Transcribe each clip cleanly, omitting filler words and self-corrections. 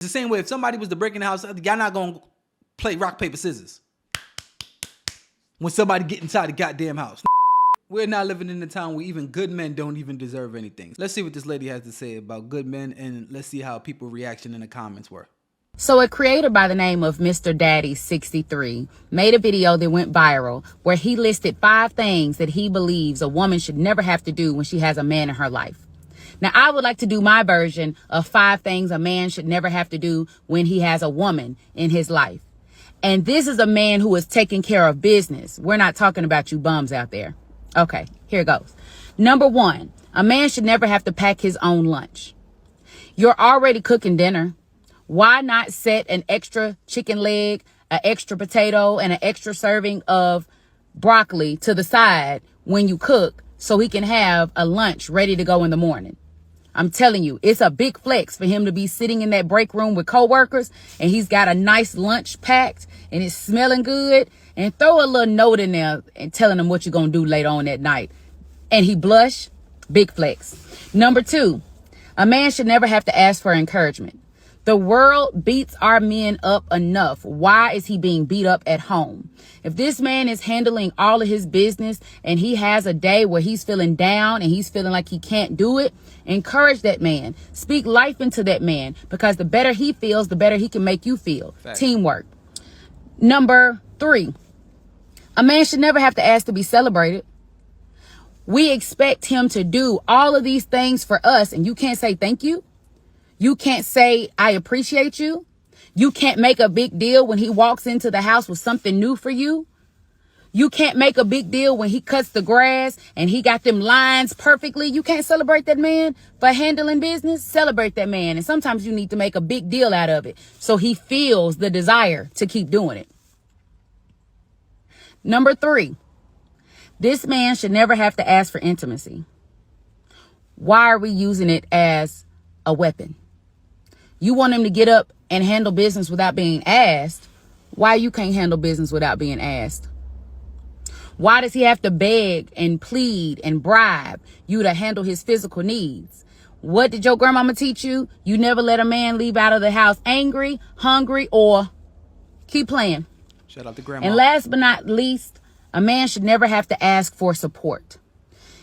The same way if somebody was to break in the house, y'all not gonna play rock, paper, scissors when somebody get inside the goddamn house. We're now living in a time where even good men don't even deserve anything. Let's see what this lady has to say about good men, and let's see how people's reaction in the comments were. So a creator by the name of Mr. Daddy 63 made a video that went viral where he listed 5 things that he believes a woman should never have to do when she has a man in her life. Now, I would like to do my version of 5 things a man should never have to do when he has a woman in his life. And this is a man who is taking care of business. We're not talking about you bums out there. Okay, here it goes. Number 1, a man should never have to pack his own lunch. You're already cooking dinner. Why not set an extra chicken leg, an extra potato, and an extra serving of broccoli to the side when you cook so he can have a lunch ready to go in the morning? I'm telling you, it's a big flex for him to be sitting in that break room with coworkers and he's got a nice lunch packed and it's smelling good, and throw a little note in there and telling him what you're going to do later on that night. And he blush, big flex. Number 2, a man should never have to ask for encouragement. The world beats our men up enough. Why is he being beat up at home? If this man is handling all of his business and he has a day where he's feeling down and he's feeling like he can't do it, encourage that man. Speak life into that man, because the better he feels, the better he can make you feel. Fact. Teamwork. Number 3, a man should never have to ask to be celebrated. We expect him to do all of these things for us, and you can't say thank you. You can't say, I appreciate you. You can't make a big deal when he walks into the house with something new for you. You can't make a big deal when he cuts the grass and he got them lines perfectly. You can't celebrate that man for handling business. Celebrate that man. And sometimes you need to make a big deal out of it so he feels the desire to keep doing it. Number 3, this man should never have to ask for intimacy. Why are we using it as a weapon? You want him to get up and handle business without being asked. Why you can't handle business without being asked? Why does he have to beg and plead and bribe you to handle his physical needs? What did your grandmama teach you? You never let a man leave out of the house angry, hungry, or keep playing. Shout out to grandma. And last but not least, a man should never have to ask for support.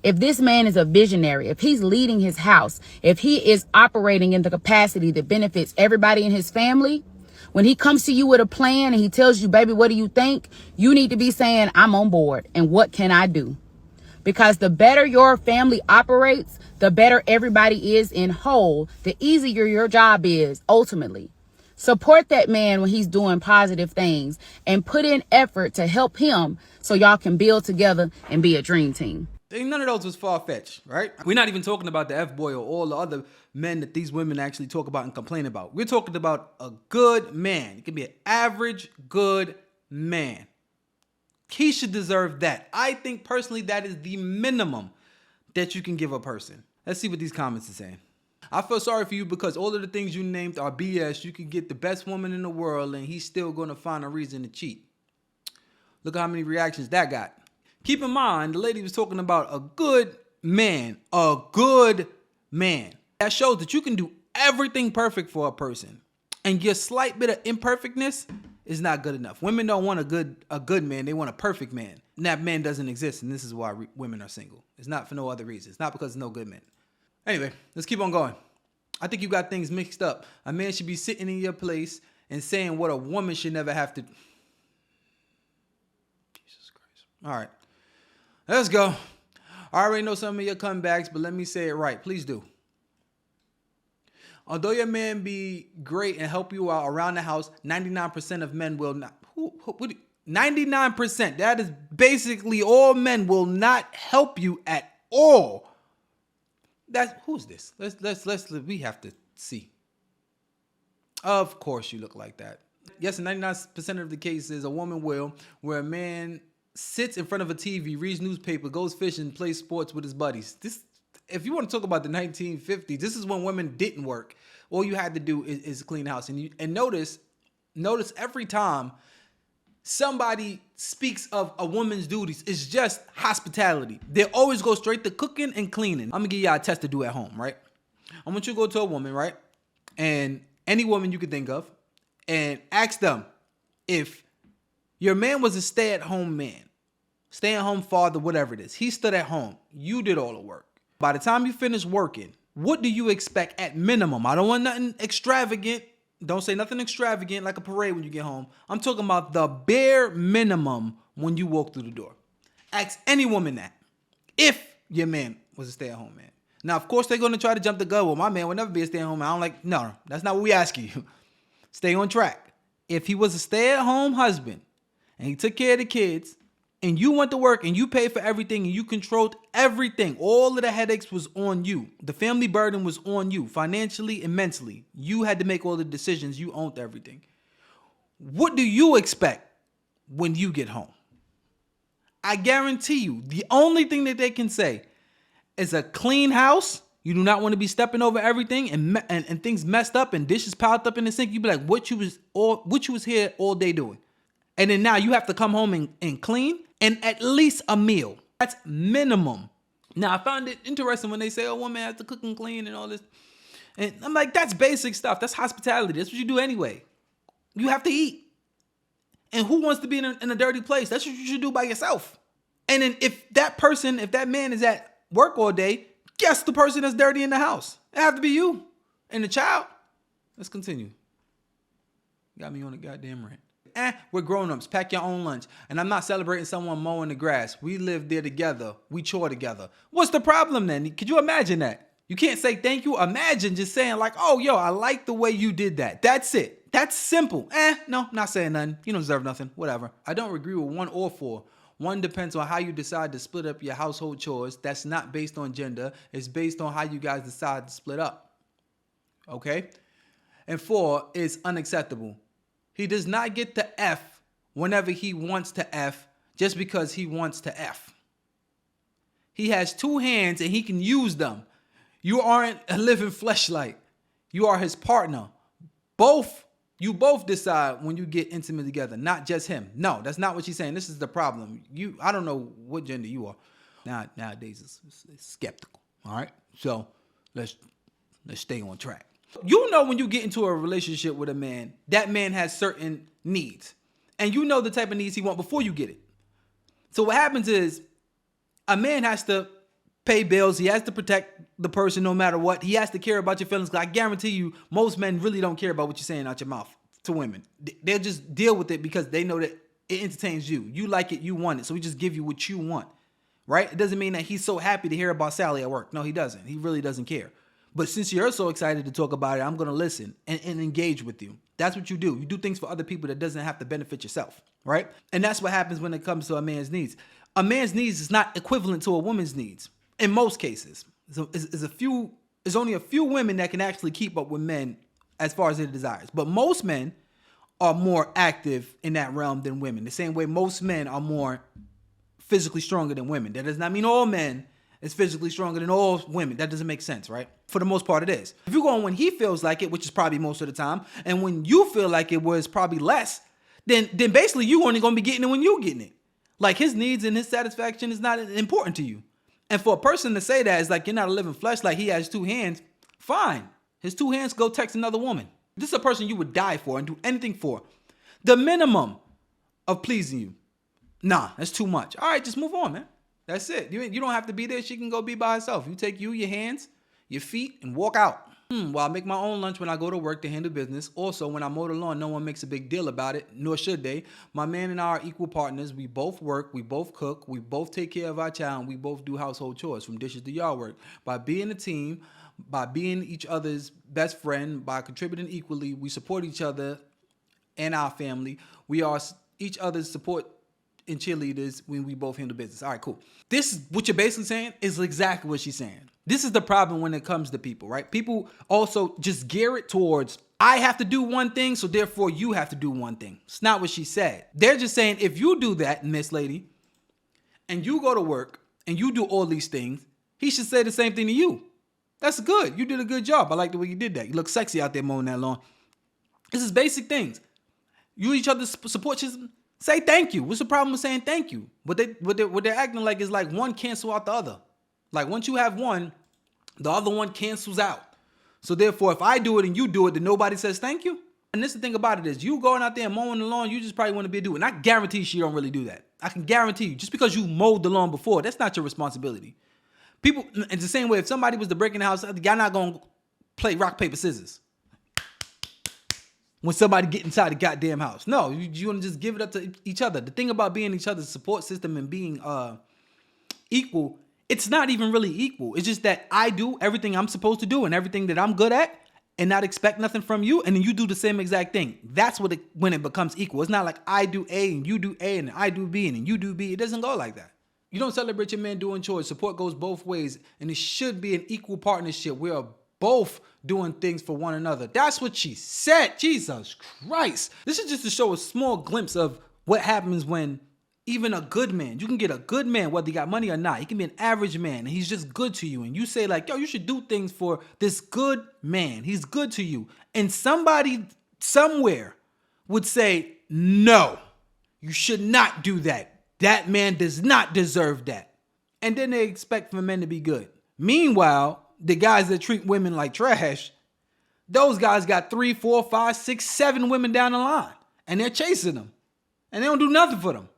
If this man is a visionary, if he's leading his house, if he is operating in the capacity that benefits everybody in his family, when he comes to you with a plan and he tells you, baby, what do you think? You need to be saying, I'm on board. And what can I do? Because the better your family operates, the better everybody is in whole, the easier your job is ultimately. Support that man when he's doing positive things and put in effort to help him so y'all can build together and be a dream team. None of those was far-fetched, right? We're not even talking about the F-boy or all the other men that these women actually talk about and complain about. We're talking about a good man. It can be an average good man. He should deserve that. I think personally that is the minimum that you can give a person. Let's see what these comments are saying. I feel sorry for you because all of the things you named are BS. You can get the best woman in the world and he's still going to find a reason to cheat. Look how many reactions that got. Keep in mind, the lady was talking about a good man. A good man. That shows that you can do everything perfect for a person. And your slight bit of imperfectness is not good enough. Women don't want a good man. They want a perfect man. And that man doesn't exist. And this is why women are single. It's not for no other reason. It's not because there's no good men. Anyway, let's keep on going. I think you got things mixed up. A man should be sitting in your place and saying what a woman should never have to. Jesus Christ. All right. Let's go. I already know some of your comebacks, but let me say it right. Please do. Although your man be great and help you out around the house, 99% of men will not. 99%. That is basically all men will not help you at all. Who's this? We have to see. Of course you look like that. Yes, in 99% of the cases, a woman will, where a man sits in front of a TV, reads newspaper, goes fishing, plays sports with his buddies. If you want to talk about the 1950s, this is when women didn't work. All you had to do is clean the house. And notice every time somebody speaks of a woman's duties, it's just hospitality. They always go straight to cooking and cleaning. I'm going to give y'all a test to do at home, right? I want you to go to a woman, right? And any woman you could think of, and ask them if your man was a stay-at-home man, stay-at-home father, whatever it is. He stood at home. You did all the work. By the time you finish working, what do you expect at minimum? I don't want nothing extravagant. Don't say nothing extravagant like a parade when you get home. I'm talking about the bare minimum when you walk through the door. Ask any woman that. If your man was a stay-at-home man. Now, of course, they're going to try to jump the gun. Well, my man would never be a stay-at-home man. I don't like, no, that's not what we asking you. Stay on track. If he was a stay-at-home husband and he took care of the kids and you went to work and you paid for everything and you controlled everything, all of the headaches was on you. The family burden was on you, financially and mentally. You had to make all the decisions. You owned everything. What do you expect when you get home? I guarantee you, the only thing that they can say is a clean house. You do not want to be stepping over everything and things messed up and dishes piled up in the sink. You be like, what you was here all day doing? And then now you have to come home and clean and at least a meal. That's minimum. Now, I found it interesting when they say, oh, one man has to cook and clean and all this. And I'm like, that's basic stuff. That's hospitality. That's what you do anyway. You have to eat. And who wants to be in a dirty place? That's what you should do by yourself. And then if that man is at work all day, guess the person that's dirty in the house. It have to be you and the child. Let's continue. Got me on a goddamn rant. We're grown-ups. Pack your own lunch. And I'm not celebrating someone mowing the grass. We live there together. We chore together. What's the problem then? Could you imagine that? You can't say thank you. Imagine just saying like, oh, yo, I like the way you did that. That's it. That's simple. No, not saying nothing. You don't deserve nothing. Whatever. I don't agree with 1 or 4. One depends on how you decide to split up your household chores. That's not based on gender. It's based on how you guys decide to split up. Okay? And 4 is unacceptable. He does not get to F whenever he wants to F just because he wants to F. He has 2 hands and he can use them. You aren't a living fleshlight. You are his partner. You both decide when you get intimate together, not just him. No, that's not what she's saying. This is the problem. I don't know what gender you are. Nowadays it's skeptical. All right. So let's stay on track. You know, when you get into a relationship with a man, that man has certain needs. And you know the type of needs he wants before you get it. So what happens is a man has to pay bills. He has to protect the person no matter what. He has to care about your feelings. I guarantee you, most men really don't care about what you're saying out your mouth to women. They'll just deal with it because they know that it entertains you. You like it, you want it. So he just give you what you want, right? It doesn't mean that he's so happy to hear about Sally at work. No, he doesn't. He really doesn't care. But since you're so excited to talk about it, I'm going to listen and engage with you. That's what you do. You do things for other people that doesn't have to benefit yourself, right? And that's what happens when it comes to a man's needs. A man's needs is not equivalent to a woman's needs in most cases. There's only a few women that can actually keep up with men as far as their desires. But most men are more active in that realm than women. The same way most men are more physically stronger than women. That does not mean all men is physically stronger than all women. That doesn't make sense, right? For the most part, it is. If you're going when he feels like it, which is probably most of the time, and when you feel like it was probably less, then basically you only going to be getting it when you're getting it. Like his needs and his satisfaction is not important to you. And for a person to say that is like you're not a living flesh, like he has 2 hands, fine. His 2 hands go text another woman. This is a person you would die for and do anything for. The minimum of pleasing you. Nah, that's too much. All right, just move on, man. That's it. You don't have to be there. She can go be by herself. You take your hands, your feet, and walk out. Well, I make my own lunch when I go to work to handle business. Also, when I mow the lawn, no one makes a big deal about it, nor should they. My man and I are equal partners. We both work. We both cook. We both take care of our child. And we both do household chores, from dishes to yard work. By being a team, by being each other's best friend, by contributing equally, we support each other and our family. We are each other's support and cheerleaders when we both handle business. All right, cool. This is what you're basically saying is exactly what she's saying. This is the problem when it comes to people, right? People also just gear it towards, I have to do one thing, so therefore you have to do one thing. It's not what she said. They're just saying, if you do that, Miss Lady, and you go to work and you do all these things, he should say the same thing to you. That's good. You did a good job. I like the way you did that. You look sexy out there mowing that lawn. This is basic things. You each other support system. Say thank you. What's the problem with saying thank you? What they're acting like is like one cancel out the other. Like once you have one, the other one cancels out. So therefore, if I do it and you do it, then nobody says thank you. And this is the thing about it is you going out there and mowing the lawn, you just probably want to be a dude. And I guarantee she don't really do that. I can guarantee you, just because you mowed the lawn before, that's not your responsibility. People, it's the same way, if somebody was to break in the house, y'all not going to play rock, paper, scissors when somebody get inside the goddamn house. No, you want to just give it up to each other. The thing about being each other's support system and being equal, it's not even really equal. It's just that I do everything I'm supposed to do and everything that I'm good at and not expect nothing from you, and then you do the same exact thing. That's when it becomes equal. It's not like I do A and you do A and I do B and then you do B. It doesn't go like that. You don't celebrate your man doing chores. Support goes both ways, and it should be an equal partnership. We are both doing things for one another. That's what she said. Jesus Christ. This is just to show a small glimpse of what happens when even a good man, you can get a good man, whether he got money or not. He can be an average man, and he's just good to you. And you say like, yo, you should do things for this good man. He's good to you. And somebody somewhere would say, no, you should not do that. That man does not deserve that. And then they expect for men to be good. Meanwhile, the guys that treat women like trash, those guys got 3, 4, 5, 6, 7 women down the line. And they're chasing them. And they don't do nothing for them.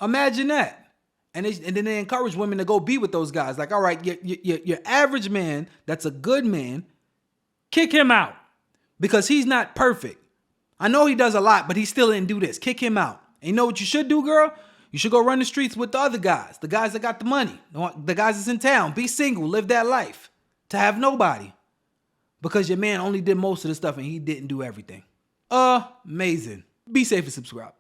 Imagine that. And then they encourage women to go be with those guys. Like, all right, your average man that's a good man, kick him out. Because he's not perfect. I know he does a lot, but he still didn't do this. Kick him out. And you know what you should do, girl? You should go run the streets with the other guys. The guys that got the money. The guys that's in town. Be single. Live that life. To have nobody. Because your man only did most of the stuff and he didn't do everything. Amazing. Be safe and subscribe.